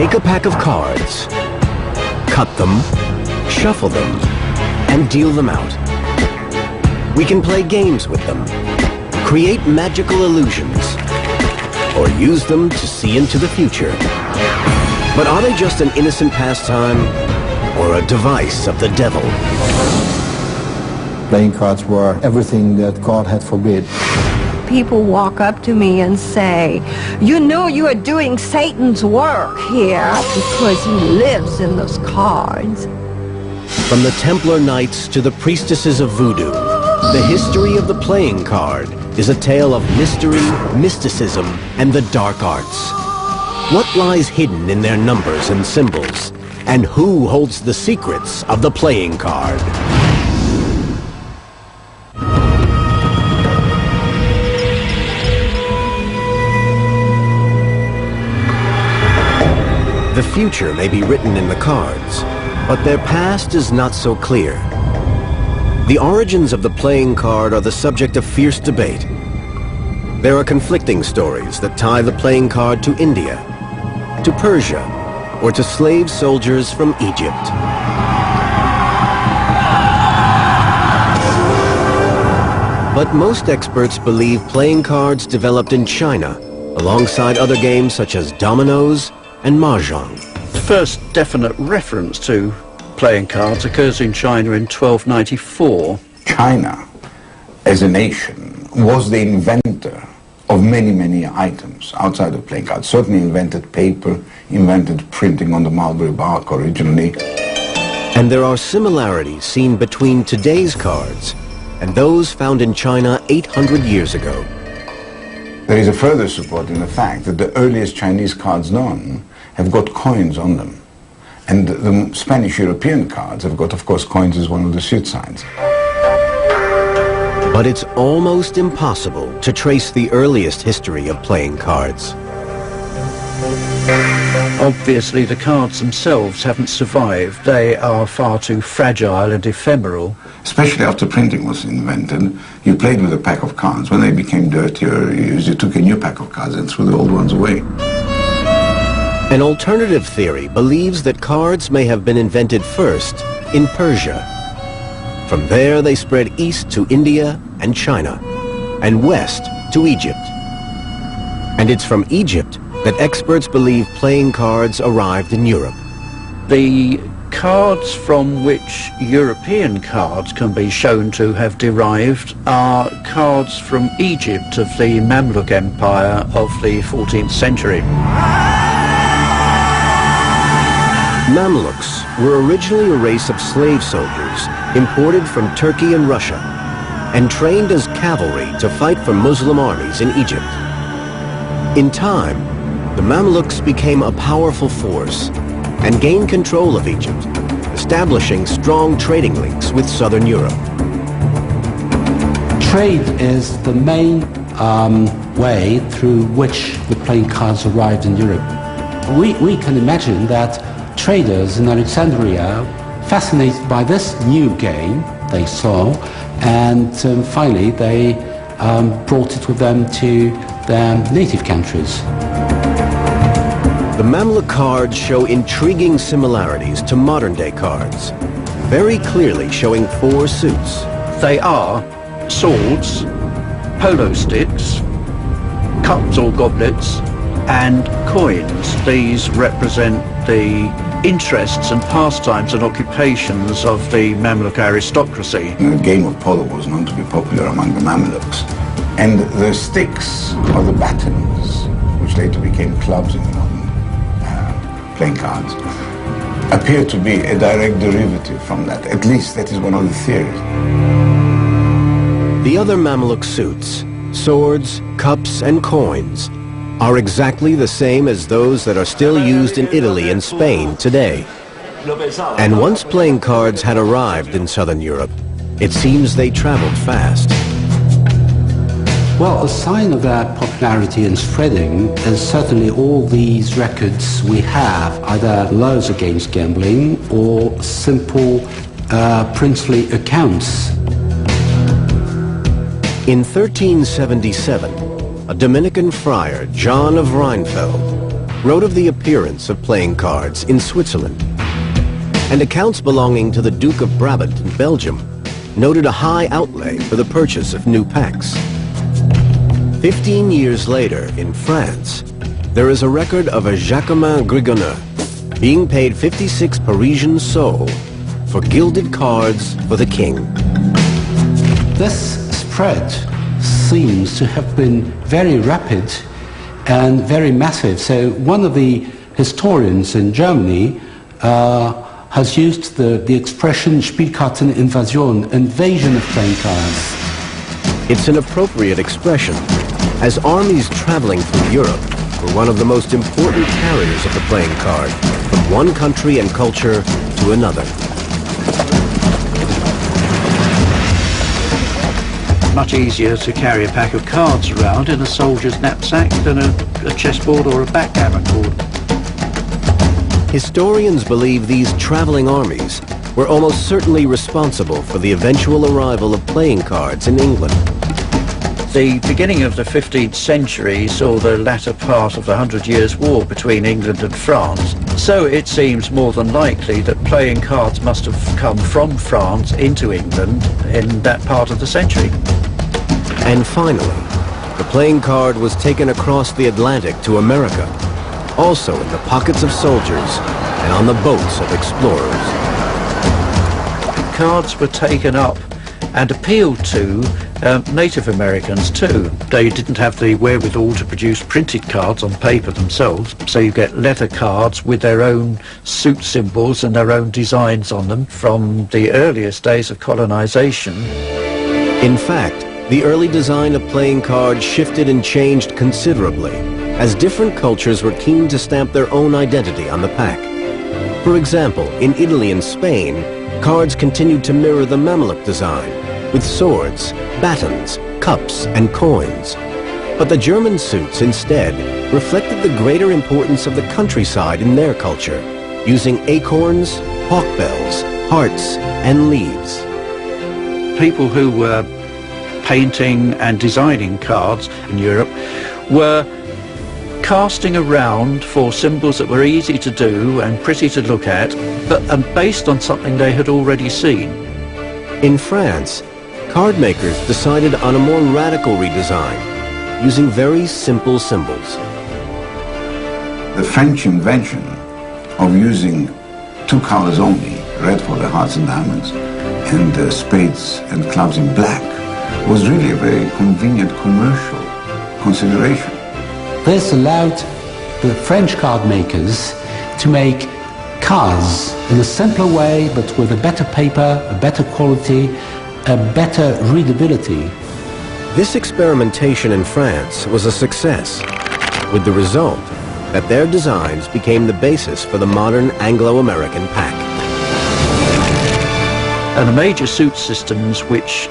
Take a pack of cards, cut them, shuffle them, and deal them out. We can play games with them, create magical illusions, or use them to see into the future. But are they just an innocent pastime, or a device of the devil? Playing cards were everything that God had forbid. People walk up to me and say, "You know you are doing Satan's work here because he lives in those cards." From the Templar Knights to the priestesses of voodoo, the history of the playing card is a tale of mystery, mysticism, and the dark arts. What lies hidden in their numbers and symbols? And who holds the secrets of the playing card? The future may be written in the cards, but their past is not so clear. The origins of the playing card are the subject of fierce debate. There are conflicting stories that tie the playing card to India, to Persia, or to slave soldiers from Egypt. But most experts believe playing cards developed in China, alongside other games such as dominoes and mahjong. The first definite reference to playing cards occurs in China in 1294. China, as a nation, was the inventor of many, many items outside of playing cards. Certainly invented paper, invented printing on the mulberry bark originally. And there are similarities seen between today's cards and those found in China 800 years ago. There is a further support in the fact that the earliest Chinese cards known have got coins on them. And the Spanish European cards have got, of course, coins as one of the suit signs. But it's almost impossible to trace the earliest history of playing cards. Obviously, the cards themselves haven't survived. They are far too fragile and ephemeral. Especially after printing was invented, you played with a pack of cards. When they became dirtier, you took a new pack of cards and threw the old ones away. An alternative theory believes that cards may have been invented first in Persia. From there, they spread east to India and China, and west to Egypt. And it's from Egypt that experts believe playing cards arrived in Europe. The cards from which European cards can be shown to have derived are cards from Egypt of the Mamluk Empire of the 14th century. Mamluks were originally a race of slave soldiers imported from Turkey and Russia and trained as cavalry to fight for Muslim armies in Egypt. In time, the Mamluks became a powerful force and gained control of Egypt, establishing strong trading links with southern Europe. Trade is the main way through which the playing cards arrived in Europe. We can imagine that traders in Alexandria, fascinated by this new game they saw, and finally they brought it with them to their native countries. The Mamluk cards show intriguing similarities to modern-day cards, very clearly showing 4 suits. They are swords, polo sticks, cups or goblets, and coins. These represent the interests and pastimes and occupations of the Mamluk aristocracy. The game of polo was known to be popular among the Mamluks. And the sticks or the batons, which later became clubs in the modern playing cards, appear to be a direct derivative from that. At least that is one of the theories. The other Mamluk suits, swords, cups, and coins, are exactly the same as those that are still used in Italy and Spain today. And once playing cards had arrived in southern Europe, it seems they traveled fast. Well, a sign of their popularity and spreading is certainly all these records we have, either laws against gambling or simple princely accounts. In 1377, a Dominican friar, John of Rheinfeld, wrote of the appearance of playing cards in Switzerland, and accounts belonging to the Duke of Brabant in Belgium noted a high outlay for the purchase of new packs. 15 years later, in France, there is a record of a Jacquemin Grigoneux being paid 56 Parisian sols for gilded cards for the king. This spread seems to have been very rapid and very massive. So one of the historians in Germany has used the expression Spielkarteninvasion, invasion of playing cards. It's an appropriate expression, as armies traveling through Europe were one of the most important carriers of the playing card, from one country and culture to another. Much easier to carry a pack of cards around in a soldier's knapsack than a chessboard or a backgammon board. Historians believe these traveling armies were almost certainly responsible for the eventual arrival of playing cards in England. The beginning of the 15th century saw the latter part of the 100 Years' War between England and France, so it seems more than likely that playing cards must have come from France into England in that part of the century. And finally, the playing card was taken across the Atlantic to America, also in the pockets of soldiers and on the boats of explorers. Cards were taken up and appealed to Native Americans too. They didn't have the wherewithal to produce printed cards on paper themselves, so you get leather cards with their own suit symbols and their own designs on them from the earliest days of colonization. In fact, the early design of playing cards shifted and changed considerably, as different cultures were keen to stamp their own identity on the pack. For example, in Italy and Spain, cards continued to mirror the Mamluk design, with swords, batons, cups, and coins. But the German suits instead reflected the greater importance of the countryside in their culture, using acorns, hawk bells, hearts, and leaves. People who were painting and designing cards in Europe were casting around for symbols that were easy to do and pretty to look at, and based on something they had already seen. In France, card makers decided on a more radical redesign, using very simple symbols. The French invention of using two colors only, red for the hearts and diamonds, and spades and clubs in black, was really a very convenient commercial consideration. This allowed the French card makers to make cards in a simpler way, but with a better paper, a better quality, a better readability. This experimentation in France was a success, with the result that their designs became the basis for the modern Anglo-American pack. And the major suit systems which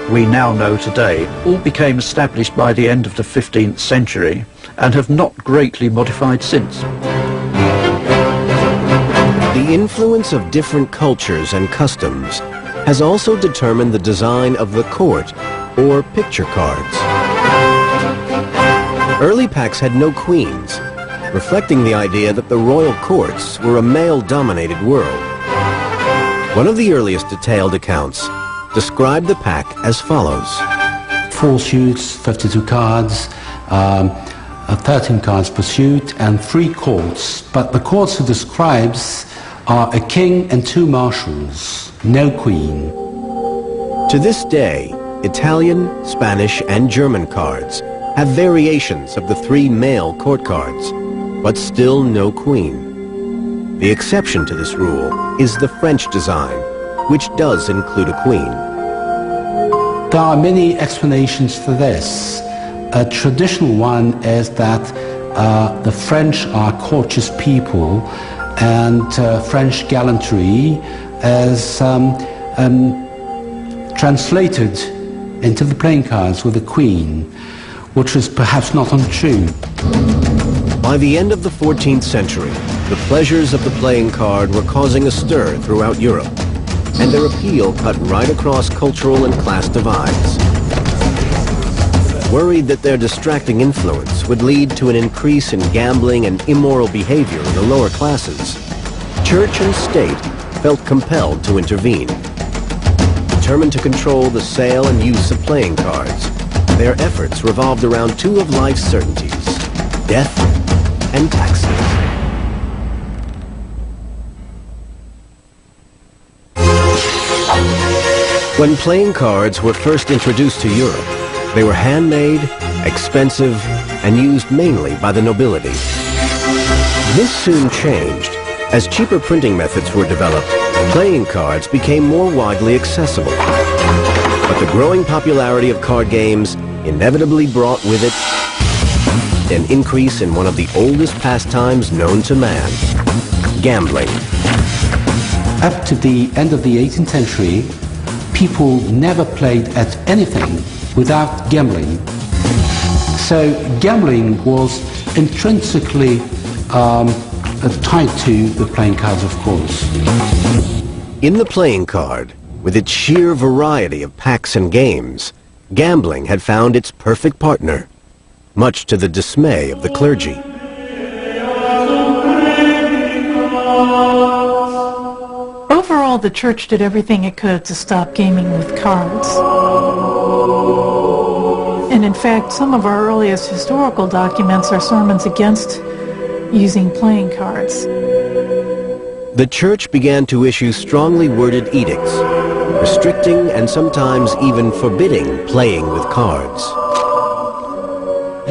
we now know today all became established by the end of the 15th century and have not greatly modified since. The influence of different cultures and customs has also determined the design of the court, or picture cards. Early packs had no queens, reflecting the idea that the royal courts were a male-dominated world. One of the earliest detailed accounts described the pack as follows. 4 suits, 52 cards, 13 cards per suit, and 3 courts. But the courts it describes are a king and 2 marshals, no queen. To this day, Italian, Spanish, and German cards have variations of the 3 male court cards, but still no queen. The exception to this rule is the French design, which does include a queen. There are many explanations for this. A traditional one is that the French are courteous people, and French gallantry is translated into the playing cards with a queen, which is perhaps not untrue. By the end of the 14th century, the pleasures of the playing card were causing a stir throughout Europe, and their appeal cut right across cultural and class divides. worried that their distracting influence would lead to an increase in gambling and immoral behavior in the lower classes, church and state felt compelled to intervene. Determined to control the sale and use of playing cards, their efforts revolved around two of life's certainties: death and taxes. When playing cards were first introduced to Europe, they were handmade, expensive, and used mainly by the nobility. This soon changed. As cheaper printing methods were developed, playing cards became more widely accessible. But the growing popularity of card games inevitably brought with it an increase in one of the oldest pastimes known to man: gambling. Up to the end of the 18th century, people never played at anything without gambling. So gambling was intrinsically tied to the playing cards, of course. In the playing card, with its sheer variety of packs and games, gambling had found its perfect partner, much to the dismay of the clergy. Overall, the church did everything it could to stop gaming with cards. And in fact, some of our earliest historical documents are sermons against using playing cards. The church began to issue strongly worded edicts, restricting and sometimes even forbidding playing with cards.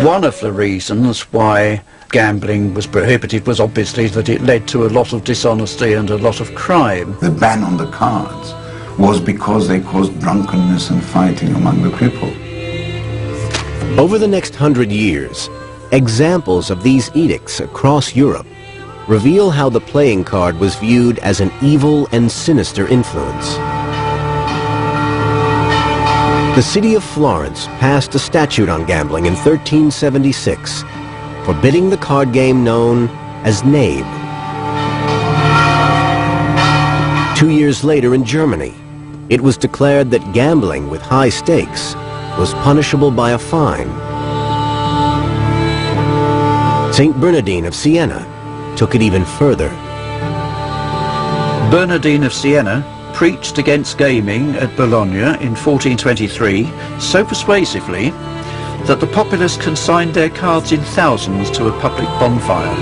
One of the reasons why gambling was prohibited was obviously that it led to a lot of dishonesty and a lot of crime. The ban on the cards was because they caused drunkenness and fighting among the people. Over the next 100 years, examples of these edicts across Europe reveal how the playing card was viewed as an evil and sinister influence. The city of Florence passed a statute on gambling in 1376, forbidding the card game known as Nabe. 2 years later in Germany, it was declared that gambling with high stakes was punishable by a fine. Saint Bernardine of Siena took it even further. Bernardine of Siena preached against gaming at Bologna in 1423 so persuasively that the populace consigned their cards in thousands to a public bonfire.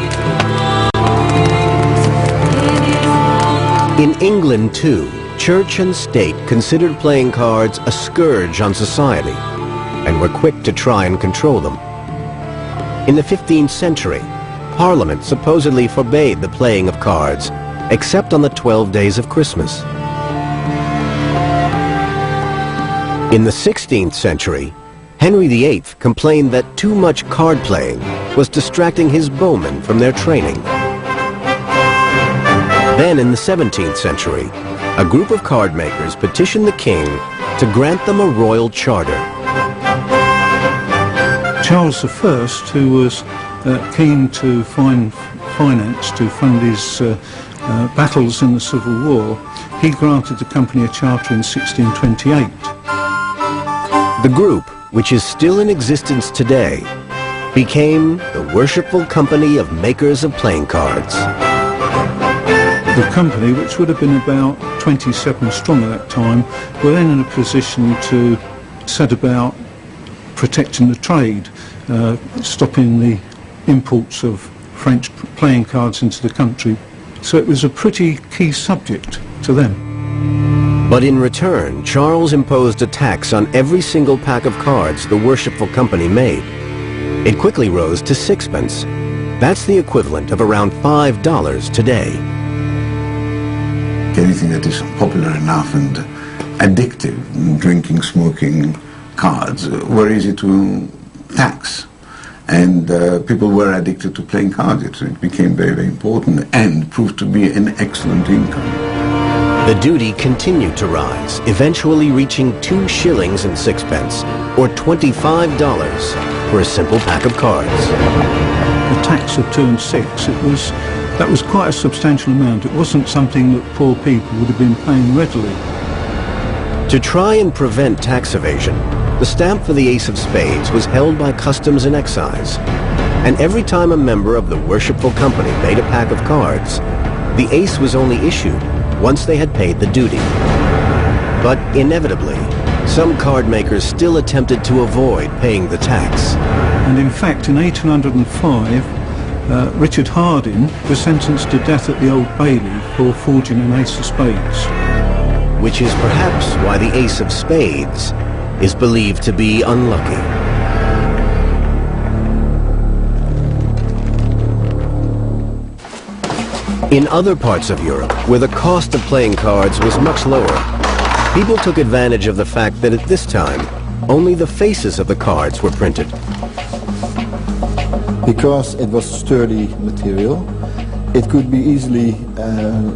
In England, too, church and state considered playing cards a scourge on society and were quick to try and control them. In the 15th century, Parliament supposedly forbade the playing of cards, except on the 12 days of Christmas. In the 16th century, Henry VIII complained that too much card playing was distracting his bowmen from their training. Then in the 17th century, a group of card makers petitioned the king to grant them a royal charter. Charles I, who was keen to find finance to fund his battles in the Civil War, he granted the company a charter in 1628. The group, which is still in existence today, became the Worshipful Company of Makers of Playing Cards. The company, which would have been about 27 strong at that time, were then in a position to set about protecting the trade, stopping the imports of French playing cards into the country. So it was a pretty key subject to them. But in return, Charles imposed a tax on every single pack of cards the Worshipful Company made. It quickly rose to 6pence. That's the equivalent of around $5 today. Anything that is popular enough and addictive, drinking, smoking, cards, were easy to tax. And people were addicted to playing cards. It became very, very important and proved to be an excellent income. The duty continued to rise, eventually reaching 2 shillings and 6pence, or $25 for a simple pack of cards. The tax of 2 and 6, that was quite a substantial amount. It wasn't something that poor people would have been paying readily. To try and prevent tax evasion, The stamp for the ace of spades was held by customs and excise, and every time a member of the worshipful company made a pack of cards, the ace was only issued once they had paid the duty. But inevitably, some card makers still attempted to avoid paying the tax. And in fact, in 1805, Richard Harding was sentenced to death at the Old Bailey for forging an ace of spades. Which is perhaps why the ace of spades is believed to be unlucky. In other parts of Europe, where the cost of playing cards was much lower, people took advantage of the fact that at this time, only the faces of the cards were printed. Because it was sturdy material, it could be easily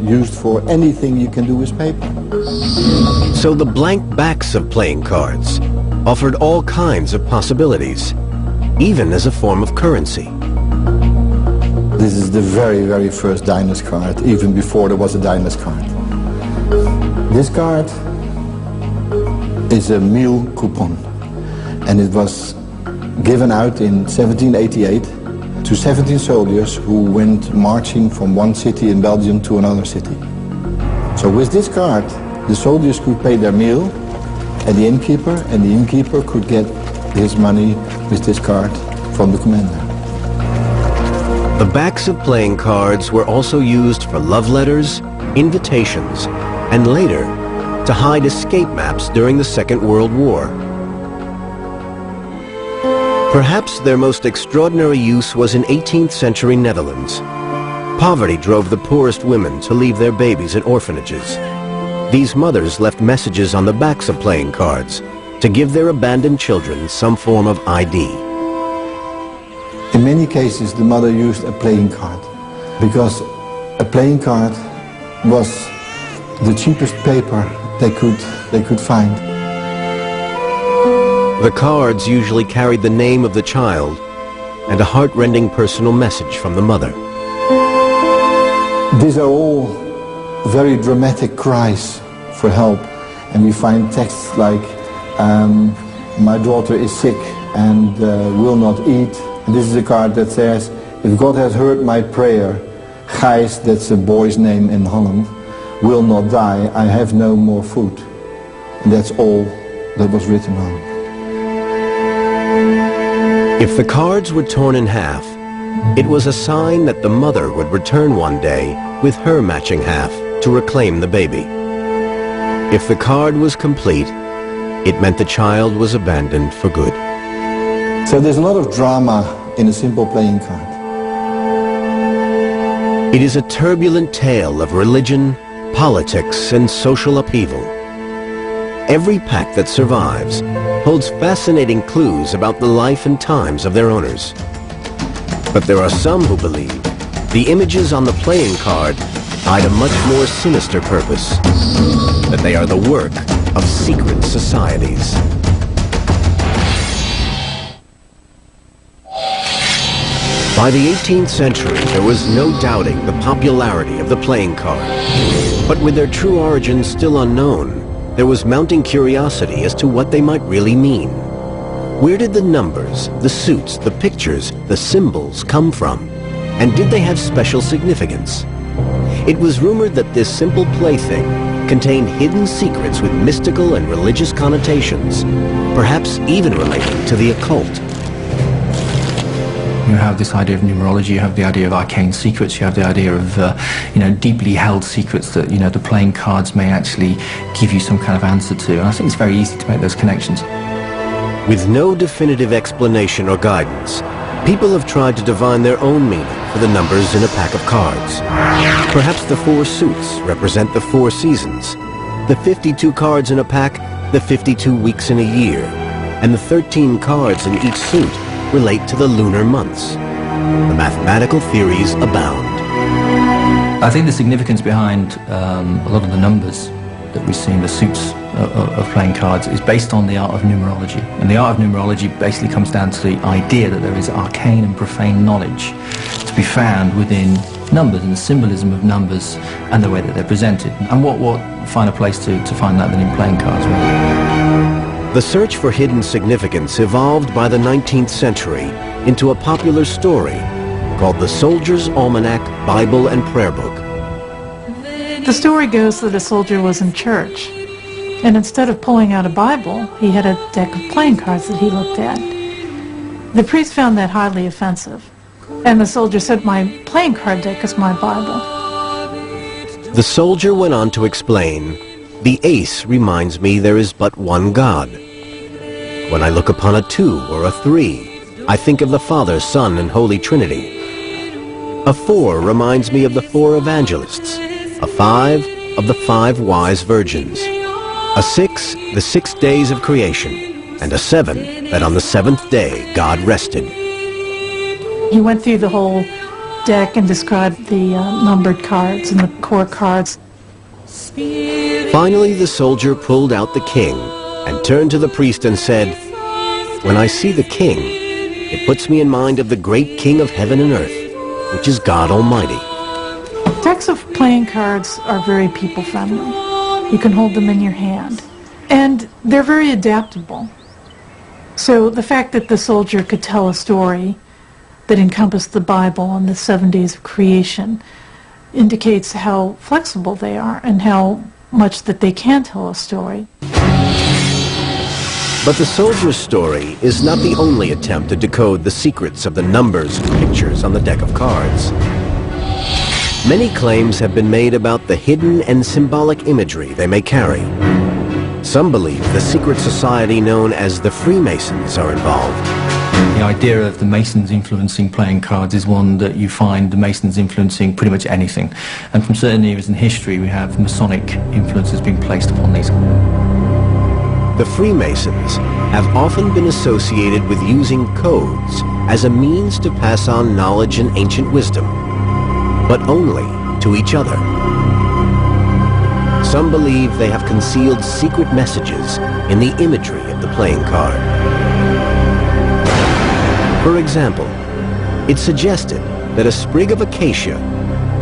used for anything you can do with paper. So the blank backs of playing cards offered all kinds of possibilities, even as a form of currency. This is the very, very first diners card, even before there was a diners card. This card is a meal coupon, and it was given out in 1788 to 17 soldiers who went marching from one city in Belgium to another city. So with this card, the soldiers could pay their meal at the innkeeper, and the innkeeper could get his money with this card from the commander. The backs of playing cards were also used for love letters, invitations, and later to hide escape maps during the Second World War. Perhaps their most extraordinary use was in 18th century Netherlands. Poverty drove the poorest women to leave their babies at orphanages. These mothers left messages on the backs of playing cards to give their abandoned children some form of ID. In many cases, the mother used a playing card because a playing card was the cheapest paper they could find. The cards usually carried the name of the child and a heart-rending personal message from the mother. These are all very dramatic cries for help, and we find texts like, my daughter is sick and will not eat. And this is a card that says, if God has heard my prayer, Gijs, that's a boy's name in Holland, will not die. I have no more food. And that's all that was written on. If the cards were torn in half, it was a sign that the mother would return one day with her matching half to reclaim the baby. If the card was complete, it meant the child was abandoned for good. So there's a lot of drama in a simple playing card. It is a turbulent tale of religion, politics, and social upheaval. Every pack that survives holds fascinating clues about the life and times of their owners. But there are some who believe the images on the playing card hide a much more sinister purpose, that they are the work of secret societies. By the 18th century, there was no doubting the popularity of the playing card. But with their true origins still unknown, there was mounting curiosity as to what they might really mean. Where did the numbers, the suits, the pictures, the symbols come from? And did they have special significance? It was rumored that this simple plaything contained hidden secrets with mystical and religious connotations, perhaps even relating to the occult. You have this idea of numerology, you have the idea of arcane secrets, you have the idea of, deeply held secrets that, the playing cards may actually give you some kind of answer to. And I think it's very easy to make those connections. With no definitive explanation or guidance, people have tried to divine their own meaning for the numbers in a pack of cards. Perhaps the 4 suits represent the 4 seasons, the 52 cards in a pack, the 52 weeks in a year, and the 13 cards in each suit relate to the lunar months. The mathematical theories abound. I think the significance behind a lot of the numbers that we see in the suits of playing cards is based on the art of numerology. And the art of numerology basically comes down to the idea that there is arcane and profane knowledge to be found within numbers and the symbolism of numbers and the way that they're presented. And what finer place to find that than in playing cards, really? The search for hidden significance evolved by the 19th century into a popular story called The Soldier's Almanac, Bible and Prayer Book. The story goes that a soldier was in church, and instead of pulling out a Bible, he had a deck of playing cards that he looked at. The priest found that highly offensive, and the soldier said, "My playing card deck is my Bible." The soldier went on to explain, "The ace reminds me there is but one God. When I look upon a 2 or a 3, I think of the Father, Son, and Holy Trinity. A 4 reminds me of the 4 evangelists, a 5 of the 5 wise virgins, a 6, the 6 days of creation, and a 7, that on the 7th day God rested." He went through the whole deck and described the numbered cards and the core cards. Finally, the soldier pulled out the king and turned to the priest and said, "When I see the king, it puts me in mind of the great King of heaven and earth, which is God Almighty." Decks of playing cards are very people-friendly. You can hold them in your hand. And they're very adaptable. So the fact that the soldier could tell a story that encompassed the Bible and the 7 days of creation indicates how flexible they are and how much that they can tell a story. But the soldier's story is not the only attempt to decode the secrets of the numbers and pictures on the deck of cards. Many claims have been made about the hidden and symbolic imagery they may carry. Some believe the secret society known as the Freemasons are involved. The idea of the Masons influencing playing cards is one that you find the Masons influencing pretty much anything. And from certain eras in history, we have Masonic influences being placed upon these. The Freemasons have often been associated with using codes as a means to pass on knowledge and ancient wisdom, but only to each other. Some believe they have concealed secret messages in the imagery of the playing card. For example, it's suggested that a sprig of acacia,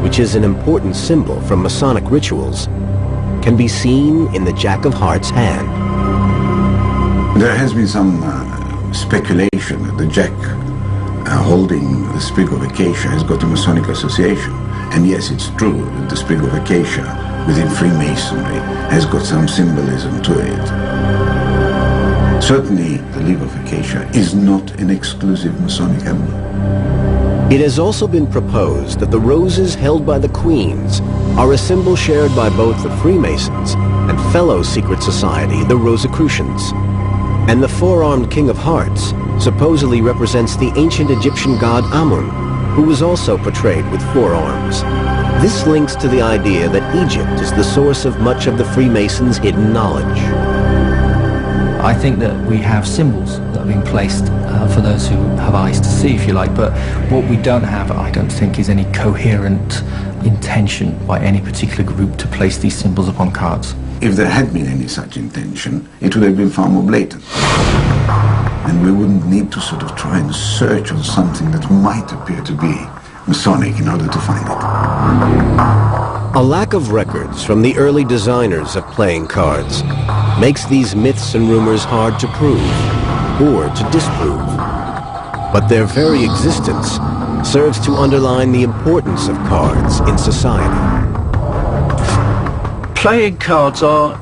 which is an important symbol from Masonic rituals, can be seen in the Jack of Hearts hand. There has been some speculation that the Jack holding the sprig of acacia has got a Masonic association. And yes, it's true that the sprig of acacia within Freemasonry has got some symbolism to it. Certainly, the leaf of acacia is not an exclusive Masonic emblem. It has also been proposed that the roses held by the queens are a symbol shared by both the Freemasons and fellow secret society, the Rosicrucians. And the four-armed King of Hearts supposedly represents the ancient Egyptian god Amun, who was also portrayed with 4 arms. This links to the idea that Egypt is the source of much of the Freemasons' hidden knowledge. I think that we have symbols that are being placed for those who have eyes to see, if you like, but what we don't have, I don't think, is any coherent intention by any particular group to place these symbols upon cards. If there had been any such intention, it would have been far more blatant. And we wouldn't need to sort of try and search on something that might appear to be Masonic in order to find it. A lack of records from the early designers of playing cards makes these myths and rumors hard to prove or to disprove. But their very existence serves to underline the importance of cards in society. Playing cards are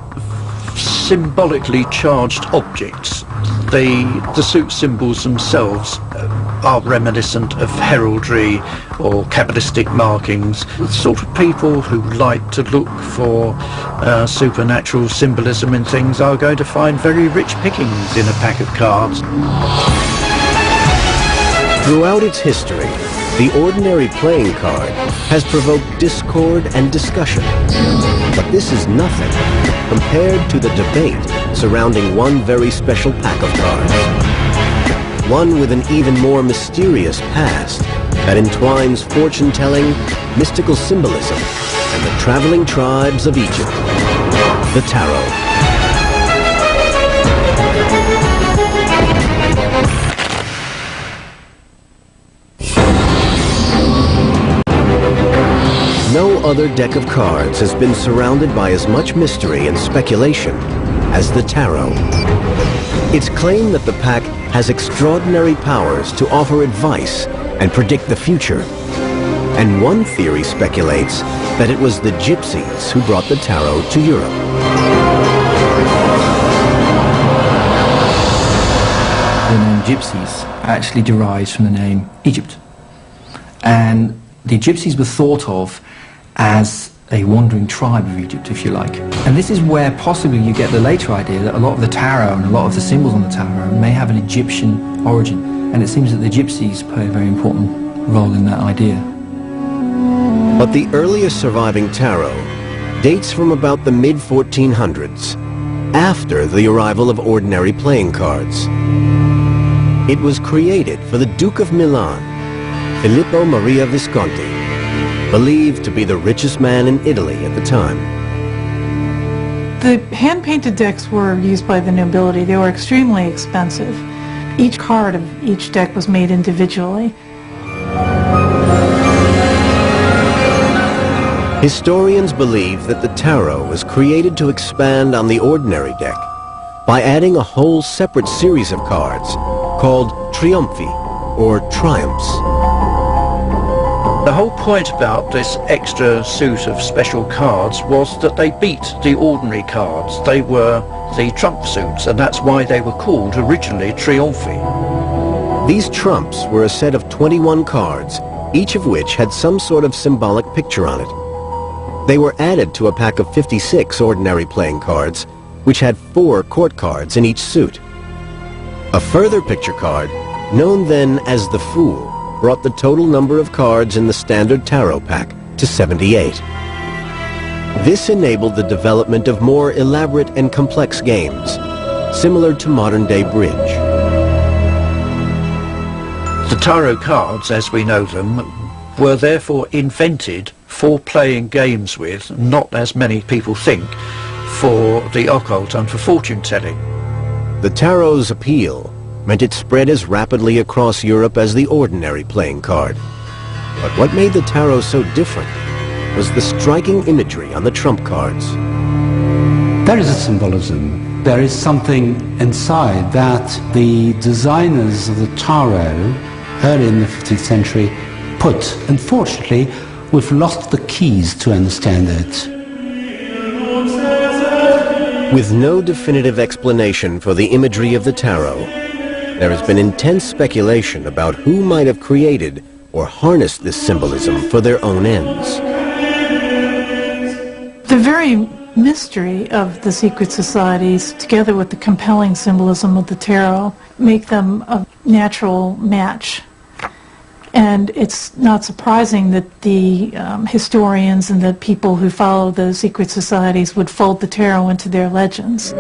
symbolically charged objects. The suit symbols themselves are reminiscent of heraldry or Kabbalistic markings. The sort of people who like to look for supernatural symbolism in things are going to find very rich pickings in a pack of cards. Throughout its history, the ordinary playing card has provoked discord and discussion. But this is nothing compared to the debate surrounding one very special pack of cards. One with an even more mysterious past that entwines fortune-telling, mystical symbolism, and the traveling tribes of Egypt, the tarot. No other deck of cards has been surrounded by as much mystery and speculation as the tarot. It's claimed that the pack has extraordinary powers to offer advice and predict the future. And one theory speculates that it was the gypsies who brought the tarot to Europe. The name gypsies actually derives from the name Egypt. And the gypsies were thought of as a wandering tribe of Egypt, if you like. And this is where possibly you get the later idea that a lot of the tarot and a lot of the symbols on the tarot may have an Egyptian origin. And it seems that the gypsies play a very important role in that idea. But the earliest surviving tarot dates from about the mid-1400s, after the arrival of ordinary playing cards. It was created for the Duke of Milan, Filippo Maria Visconti, believed to be the richest man in Italy at the time. The hand-painted decks were used by the nobility. They were extremely expensive. Each card of each deck was made individually. Historians believe that the tarot was created to expand on the ordinary deck by adding a whole separate series of cards called triumphi, or triumphs. The whole point about this extra suit of special cards was that they beat the ordinary cards. They were the trump suits, and that's why they were called originally triumphi. These trumps were a set of 21 cards, each of which had some sort of symbolic picture on it. They were added to a pack of 56 ordinary playing cards, which had 4 court cards in each suit. A further picture card, known then as the Fool, brought the total number of cards in the standard tarot pack to 78. This enabled the development of more elaborate and complex games, similar to modern-day bridge. The tarot cards, as we know them, were therefore invented for playing games with, not as many people think, for the occult and for fortune-telling. The tarot's appeal meant it spread as rapidly across Europe as the ordinary playing card. But what made the tarot so different was the striking imagery on the trump cards. There is a symbolism. There is something inside that the designers of the tarot early in the 15th century put. Unfortunately, we've lost the keys to understand it. With no definitive explanation for the imagery of the tarot, there has been intense speculation about who might have created or harnessed this symbolism for their own ends. The very mystery of the secret societies, together with the compelling symbolism of the tarot, make them a natural match. And it's not surprising that the historians and the people who follow the secret societies would fold the tarot into their legends.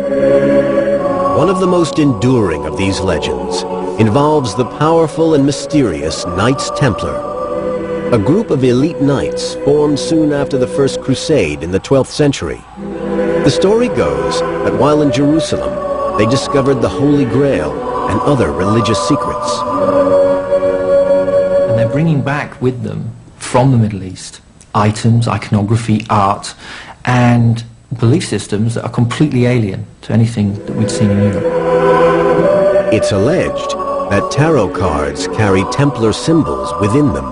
One of the most enduring of these legends involves the powerful and mysterious Knights Templar, a group of elite knights formed soon after the First Crusade in the 12th century. The story goes that while in Jerusalem, they discovered the Holy Grail and other religious secrets. And they're bringing back with them, from the Middle East, items, iconography, art, and belief systems that are completely alien to anything that we'd seen in Europe. It's alleged that tarot cards carry Templar symbols within them.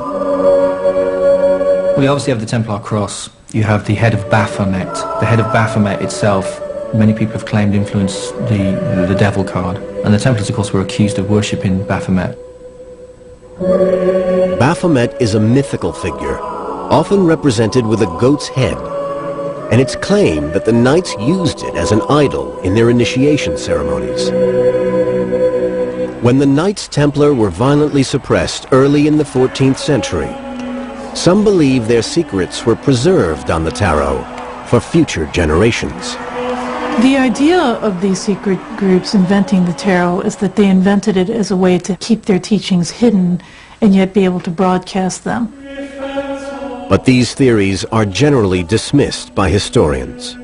We obviously have the Templar cross. You have the head of Baphomet. The head of Baphomet itself, many people have claimed influenced the devil card. And the Templars, of course, were accused of worshipping Baphomet. Baphomet is a mythical figure, often represented with a goat's head, and it's claimed that the knights used it as an idol in their initiation ceremonies. When the Knights Templar were violently suppressed early in the 14th century, some believe their secrets were preserved on the tarot for future generations. The idea of these secret groups inventing the tarot is that they invented it as a way to keep their teachings hidden and yet be able to broadcast them. But these theories are generally dismissed by historians.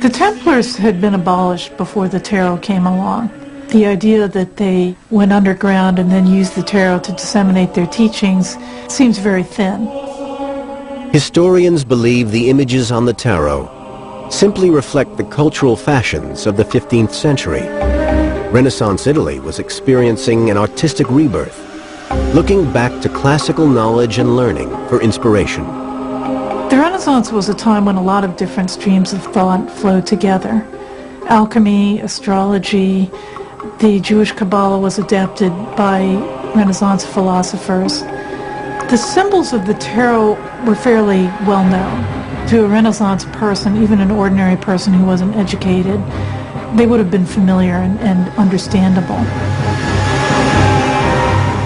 The Templars had been abolished before the tarot came along. The idea that they went underground and then used the tarot to disseminate their teachings seems very thin. Historians believe the images on the tarot simply reflect the cultural fashions of the 15th century. Renaissance Italy was experiencing an artistic rebirth, looking back to classical knowledge and learning for inspiration. The Renaissance was a time when a lot of different streams of thought flowed together. Alchemy, astrology, the Jewish Kabbalah was adapted by Renaissance philosophers. The symbols of the tarot were fairly well known. To a Renaissance person, even an ordinary person who wasn't educated, they would have been familiar and understandable.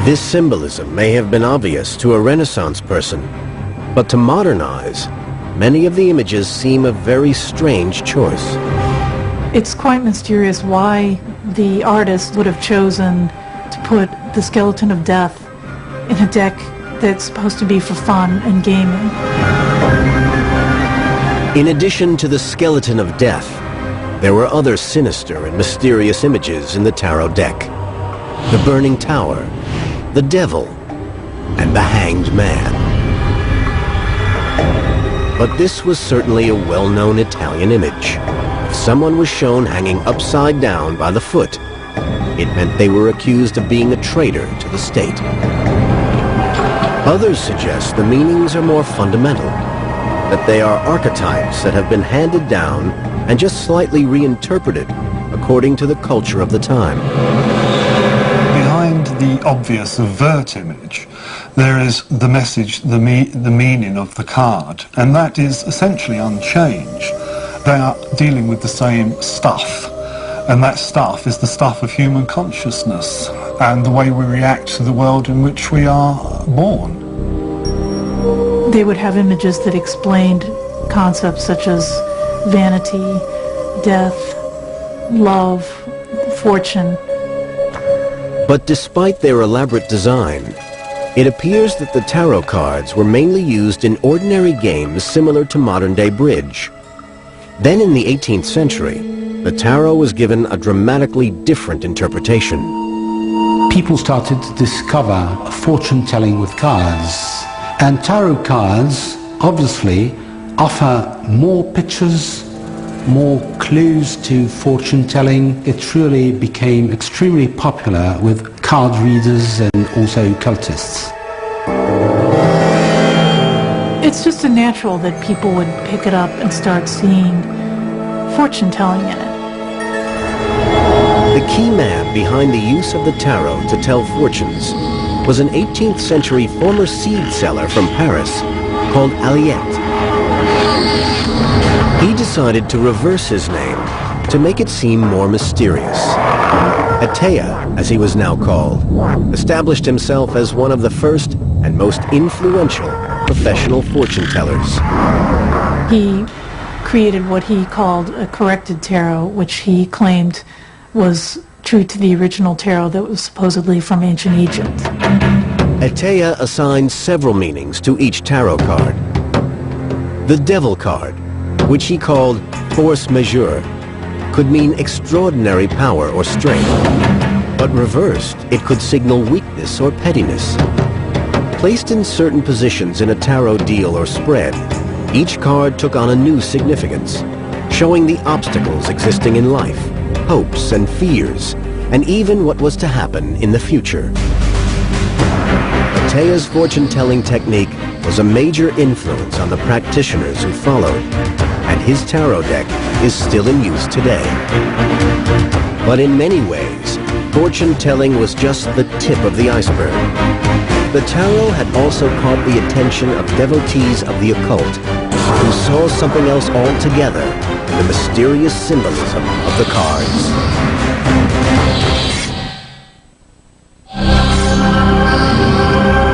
This symbolism may have been obvious to a Renaissance person, but to modern eyes, many of the images seem a very strange choice. It's quite mysterious why the artist would have chosen to put the skeleton of death in a deck that's supposed to be for fun and gaming. In addition to the skeleton of death, there were other sinister and mysterious images in the tarot deck. The burning tower, the devil, and the hanged man. But this was certainly a well-known Italian image. If someone was shown hanging upside down by the foot, it meant they were accused of being a traitor to the state. Others suggest the meanings are more fundamental, that they are archetypes that have been handed down and just slightly reinterpreted according to the culture of the time. Behind the obvious overt image, there is the message, the meaning of the card, and that is essentially unchanged. They are dealing with the same stuff, and that stuff is the stuff of human consciousness and the way we react to the world in which we are born. They would have images that explained concepts such as vanity, death, love, fortune. But despite their elaborate design, it appears that the tarot cards were mainly used in ordinary games similar to modern-day bridge. Then in the 18th century, the tarot was given a dramatically different interpretation. People started to discover fortune-telling with cards. And tarot cards, obviously, offer more pictures, more clues to fortune-telling. It truly became extremely popular with card readers and also occultists. It's just a natural that people would pick it up and start seeing fortune-telling in it. The key man behind the use of the tarot to tell fortunes was an 18th century former seed seller from Paris called Aliette. He decided to reverse his name to make it seem more mysterious. Atea, as he was now called, established himself as one of the first and most influential professional fortune tellers. He created what he called a corrected tarot, which he claimed was true to the original tarot that was supposedly from ancient Egypt. Atea assigned several meanings to each tarot card. The Devil card, which he called force majeure, could mean extraordinary power or strength, but reversed, it could signal weakness or pettiness. Placed in certain positions in a tarot deal or spread, each card took on a new significance, showing the obstacles existing in life, hopes and fears, and even what was to happen in the future. Atea's fortune-telling technique was a major influence on the practitioners who followed, and his tarot deck is still in use today. But in many ways, fortune-telling was just the tip of the iceberg. The tarot had also caught the attention of devotees of the occult, who saw something else altogether in the mysterious symbolism of the cards.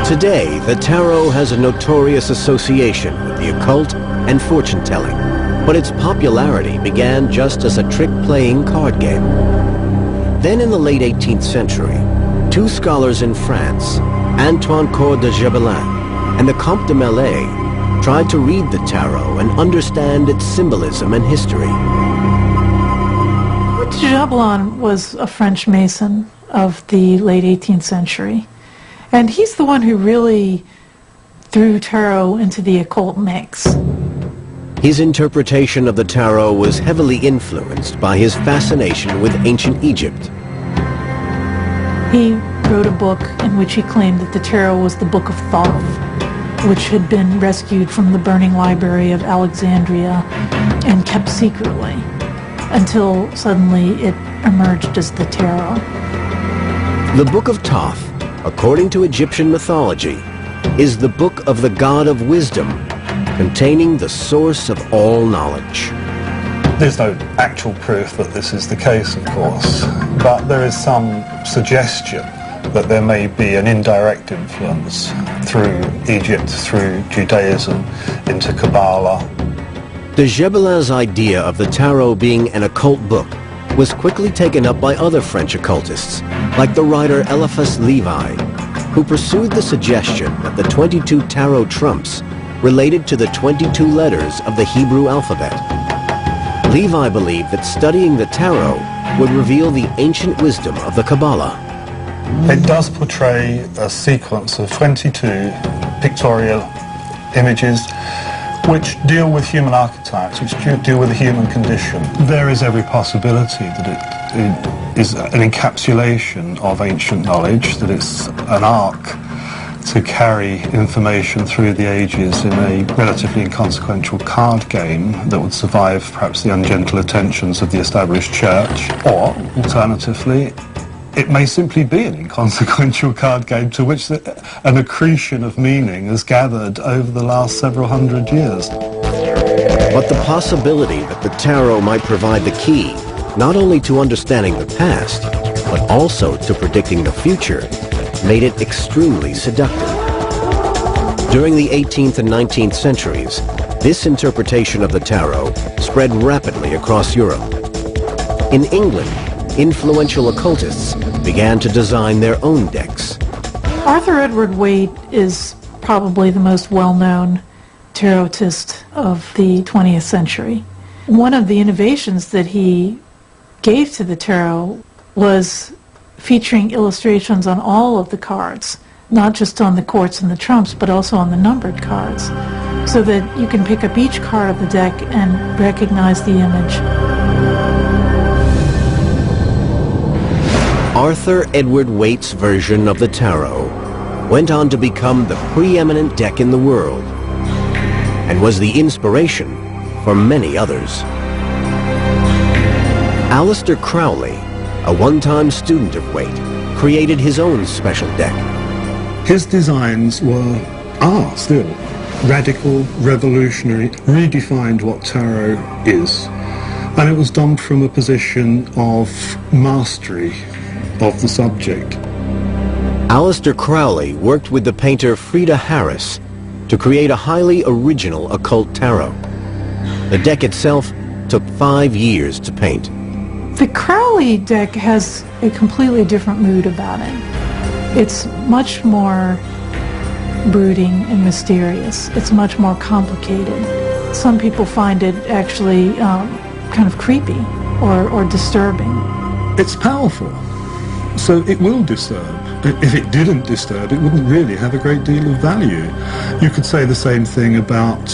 Today, the tarot has a notorious association with the occult and fortune-telling, but its popularity began just as a trick-playing card game. Then in the late 18th century, two scholars in France, Antoine Coeur de Gébelin and the Comte de Melay, tried to read the tarot and understand its symbolism and history. Comte de Gébelin was a French Mason of the late 18th century, and he's the one who really threw tarot into the occult mix. His interpretation of the tarot was heavily influenced by his fascination with ancient Egypt, He wrote a book in which he claimed that the tarot was the Book of Thoth, which had been rescued from the burning library of Alexandria and kept secretly until suddenly it emerged as the tarot. The Book of Thoth, according to Egyptian mythology, is the book of the god of wisdom, containing the source of all knowledge. There's no actual proof that this is the case, of course, but there is some suggestion that there may be an indirect influence through Egypt, through Judaism, into Kabbalah. De Gebelin's idea of the tarot being an occult book was quickly taken up by other French occultists, like the writer Eliphas Levi, who pursued the suggestion that the 22 tarot trumps related to the 22 letters of the Hebrew alphabet. Levi believed that studying the tarot would reveal the ancient wisdom of the Kabbalah. It does portray a sequence of 22 pictorial images which deal with human archetypes, which deal with the human condition. There is every possibility that it is an encapsulation of ancient knowledge, that it's an arc to carry information through the ages in a relatively inconsequential card game that would survive perhaps the ungentle attentions of the established church, or alternatively, it may simply be an inconsequential card game to which an accretion of meaning has gathered over the last several hundred years. But the possibility that the tarot might provide the key, not only to understanding the past, but also to predicting the future, made it extremely seductive. During the 18th and 19th centuries, this interpretation of the tarot spread rapidly across Europe. In England, influential occultists began to design their own decks. Arthur Edward Waite is probably the most well-known tarotist of the 20th century. One of the innovations that he gave to the tarot was featuring illustrations on all of the cards, not just on the quartz and the trumps, but also on the numbered cards, so that you can pick up each card of the deck and recognize the image. Arthur Edward Waite's version of the tarot went on to become the preeminent deck in the world and was the inspiration for many others. Aleister Crowley, a one-time student of Waite, created his own special deck. His designs are still radical, revolutionary, redefined what tarot is. And it was done from a position of mastery of the subject. Aleister Crowley worked with the painter Frida Harris to create a highly original occult tarot. The deck itself took 5 years to paint. The Crowley deck has a completely different mood about it. It's much more brooding and mysterious. It's much more complicated. Some people find it actually kind of creepy or disturbing. It's powerful, so it will disturb. If it didn't disturb, it wouldn't really have a great deal of value. You could say the same thing about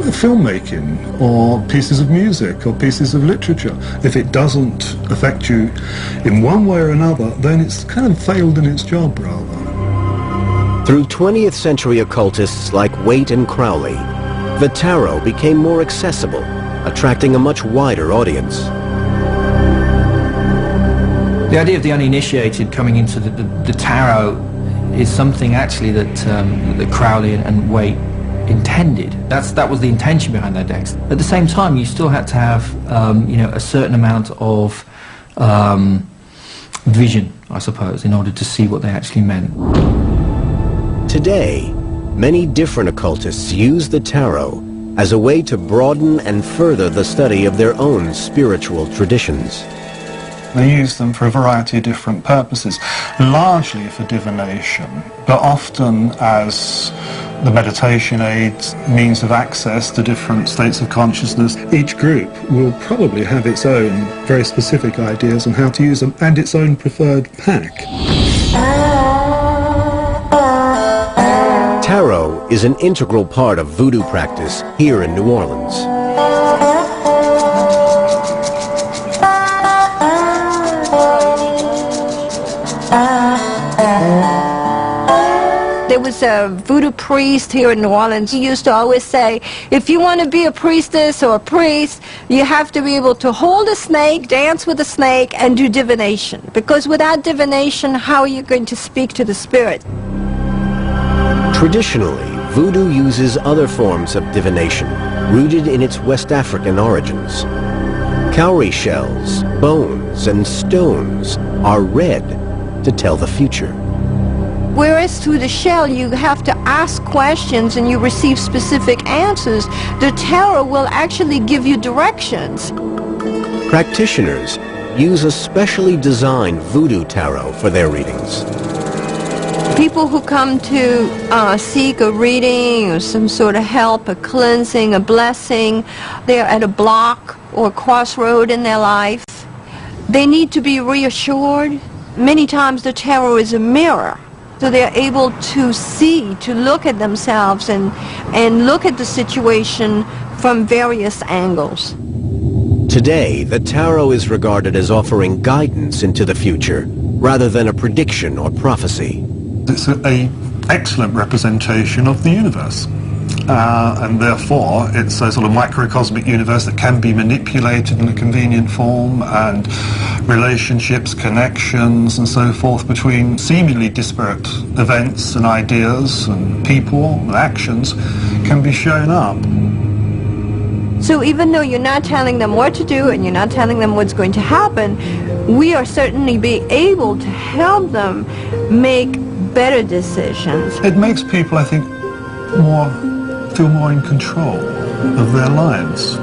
filmmaking or pieces of music or pieces of literature. If it doesn't affect you in one way or another, then it's kind of failed in its job, rather. Through 20th century occultists like Waite and Crowley, the tarot became more accessible, attracting a much wider audience. The idea of the uninitiated coming into the tarot is something actually that that Crowley and Waite intended. That was the intention behind their decks. At the same time, you still had to have a certain amount of vision, I suppose, in order to see what they actually meant. Today, many different occultists use the tarot as a way to broaden and further the study of their own spiritual traditions. They use them for a variety of different purposes, largely for divination, but often as the meditation aid, means of access to different states of consciousness. Each group will probably have its own very specific ideas on how to use them and its own preferred pack. Tarot is an integral part of voodoo practice here in New Orleans. was a voodoo priest here in New Orleans. He used to always say, if you want to be a priestess or a priest, you have to be able to hold a snake, dance with a snake, and do divination. Because without divination, how are you going to speak to the spirit? Traditionally, voodoo uses other forms of divination, rooted in its West African origins. Cowrie shells, bones, and stones are red to tell the future. Whereas through the shell you have to ask questions and you receive specific answers, the tarot will actually give you directions. Practitioners use a specially designed voodoo tarot for their readings. People who come to seek a reading or some sort of help, a cleansing, a blessing, they're at a block or a crossroad in their life. They need to be reassured. Many times the tarot is a mirror, so they're able to see, to look at themselves and look at the situation from various angles. Today, the tarot is regarded as offering guidance into the future, rather than a prediction or prophecy. It's an excellent representation of the universe. And therefore, it's a sort of microcosmic universe that can be manipulated in a convenient form, and relationships, connections, and so forth between seemingly disparate events and ideas and people and actions can be shown up. So even though you're not telling them what to do and you're not telling them what's going to happen, we are certainly be able to help them make better decisions. It makes people, I think, feel more in control of their lives.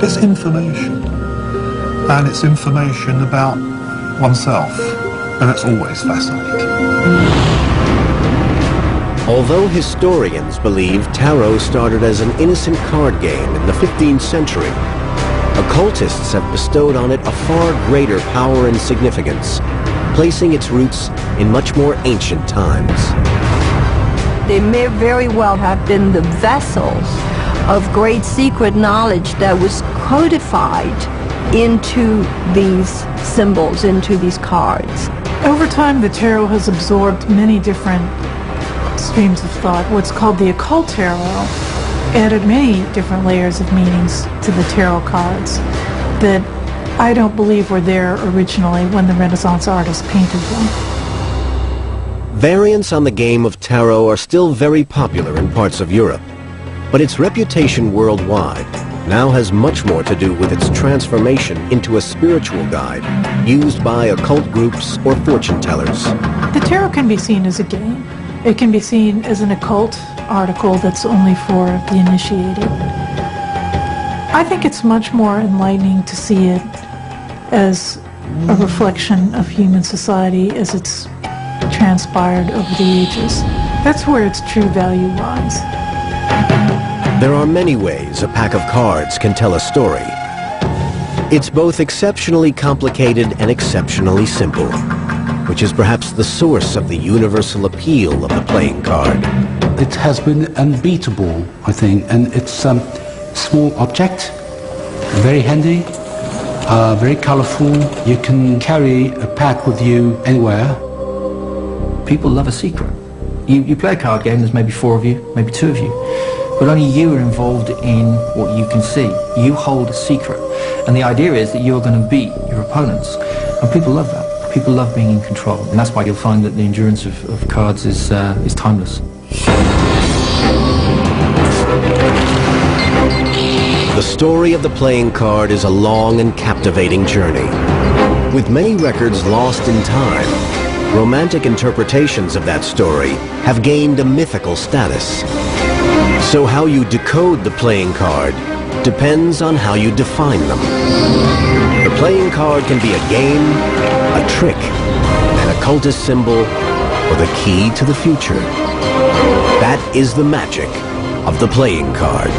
It's information, and it's information about oneself, and it's always fascinating. Although historians believe tarot started as an innocent card game in the 15th century, occultists have bestowed on it a far greater power and significance, placing its roots in much more ancient times. They may very well have been the vessels of great secret knowledge that was codified into these symbols, into these cards. Over time, the tarot has absorbed many different streams of thought. What's called the occult tarot added many different layers of meanings to the tarot cards that I don't believe were there originally when the Renaissance artists painted them. Variants on the game of tarot are still very popular in parts of Europe, but its reputation worldwide now has much more to do with its transformation into a spiritual guide used by occult groups or fortune tellers. The tarot can be seen as a game. It can be seen as an occult article that's only for the initiated. I think it's much more enlightening to see it as a reflection of human society as it's transpired over the ages. That's where its true value lies. There are many ways a pack of cards can tell a story. It's both exceptionally complicated and exceptionally simple, which is perhaps the source of the universal appeal of the playing card. It has been unbeatable, I think, and it's a small object, very handy, very colorful. You can carry a pack with you anywhere. People love a secret. You play a card game, there's maybe 4 of you, maybe 2 of you, but only you are involved in what you can see. You hold a secret, and the idea is that you're going to beat your opponents, and people love that. People love being in control, and that's why you'll find that the endurance of cards is timeless. The story of the playing card is a long and captivating journey. With many records lost in time, romantic interpretations of that story have gained a mythical status. So how you decode the playing card depends on how you define them. The playing card can be a game, a trick, an occultist symbol, or the key to the future. That is the magic of the playing card.